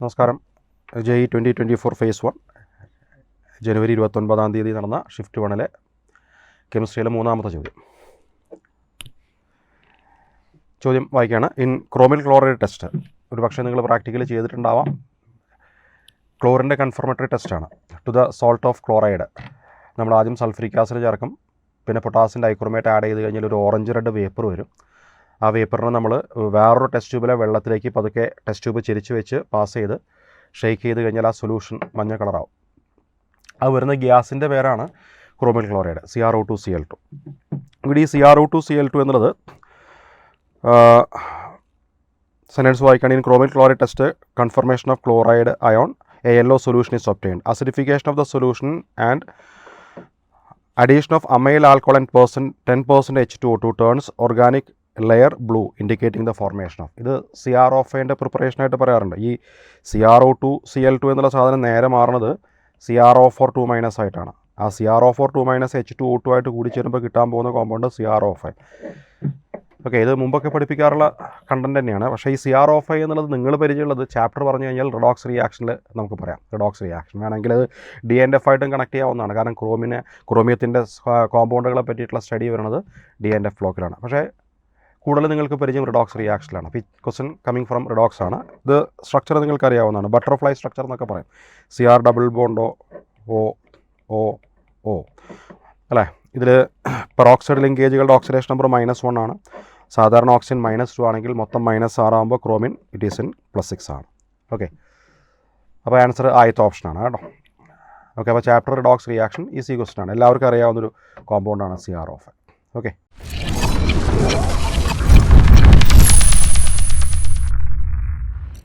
നമസ്കാരം. JEE 2024 face 1 ജനുവരി 29-ാം തീയതി നടന്ന ഷിഫ്റ്റ് 1-ലെ കെമിസ്ട്രിയിലെ മൂന്നാമത്തെ ചോദ്യം വായിക്കുകയാണ്. ഇൻ ക്രോമിൽ ക്ലോറൈഡ് ടെസ്റ്റ്, ഒരു പക്ഷേ നിങ്ങൾ പ്രാക്ടിക്കലി ചെയ്തിട്ടുണ്ടാവാം. ക്ലോറിൻ്റെ കൺഫർമേറ്ററി ടെസ്റ്റാണ്. To the salt of chloride നമ്മൾ ആദ്യം സൾഫ്യൂരിക് ആസിഡ് ചേർക്കും, പിന്നെ പൊട്ടാസ്യം ഡൈക്രോമേറ്റ് ആഡ് ചെയ്ത് കഴിഞ്ഞാൽ ഒരു ഓറഞ്ച് റെഡ് വേപ്പർ വരും. ആ വേപ്പറിനെ നമ്മൾ വേറൊരു ടെസ്റ്റ് ട്യൂബിലെ വെള്ളത്തിലേക്ക് പതുക്കെ ടെസ്റ്റ് ട്യൂബ് ചെരിച്ച് വെച്ച് പാസ് ചെയ്ത് ഷെയ്ക്ക് ചെയ്ത് കഴിഞ്ഞാൽ ആ സൊല്യൂഷൻ മഞ്ഞ കളറാവും. അത് വരുന്ന ഗ്യാസിൻ്റെ പേരാണ് ക്രോമിൽ ക്ലോറൈഡ്, CrO2Cl2. ഇവിടെ ഈ CrO2Cl2 എന്നുള്ളത് സെൻറ്റൻസ് വായിക്കുകയാണെങ്കിൽ ക്രോമിൽ chloride test confirmation of chloride ion a yellow solution is obtained. Acidification of the solution and addition of amyl alcohol and 10% H2O2 turns organic layer blue, indicating the formation of. ഇത് CrO5ൻ്റെ പ്രിപ്പറേഷനായിട്ട് പറയാറുണ്ട്. ഈ CrO2Cl2 എന്നുള്ള സാധനം നേരെ മാറുന്നത് CrO4 2- ആയിട്ടാണ്. ആ CrO4 2- H2O2 ആയിട്ട് കൂടി ചേരുമ്പോൾ കിട്ടാൻ പോകുന്ന കോമ്പൗണ്ട് CrO5. ഓക്കെ, ഇത് മുമ്പൊക്കെ പഠിപ്പിക്കാറുള്ള കണ്ടൻറ് തന്നെയാണ്. പക്ഷേ ഈ CrO5 എന്നുള്ളത് നിങ്ങൾ പരിചയമുള്ളത് ചാപ്റ്റർ പറഞ്ഞു കഴിഞ്ഞാൽ റിഡോക്സ് റിയാക്ഷനിൽ നമുക്ക് പറയാം. റിഡോക്സ് റിയാക്ഷൻ വേണമെങ്കിൽ അത് DNF ആയിട്ടും കണക്ട് ചെയ്യാവുന്നതാണ്. കാരണം ക്രോമിയത്തിൻ്റെ കോമ്പൗണ്ടുകളെ പറ്റിയിട്ടുള്ള സ്റ്റഡി വരുന്നത് DNF ബ്ലോക്കിലാണ്. പക്ഷേ കൂടുതൽ നിങ്ങൾക്ക് പരിചയം റിഡോക്സ് റിയാക്ഷനിലാണ്. അപ്പോൾ ഈ ക്വസ്റ്റൻ കമ്മിങ് ഫ്രം റിഡോക്സ് ആണ്. ഇത് സ്ട്രക്ചർ നിങ്ങൾക്ക് അറിയാവുന്നതാണ്. ബട്ടർഫ്ലൈ സ്ട്രക്ചർ എന്നൊക്കെ പറയും. CR ഡബിൾ ബോണ്ടോ O അല്ലേ. ഇതിൽ പെറോക്സൈഡ് ലിങ്കേജുകളുടെ ഓക്സിഡേഷൻ നമ്പർ -1 ആണ്. സാധാരണ ഓക്സിജൻ -2 ആണെങ്കിൽ മൊത്തം -6 ആകുമ്പോൾ ക്രോമിൻ ഇറ്റ് ഈസ് ഇൻ +6 ആണ്. ഓക്കെ, അപ്പോൾ ആൻസർ ആദ്യത്തെ ഓപ്ഷനാണ് കേട്ടോ. ഓക്കെ, അപ്പോൾ chapter redox reaction easy question ആണ്. എല്ലാവർക്കും അറിയാവുന്നൊരു കോമ്പൗണ്ടാണ് CrO5. ഓക്കെ.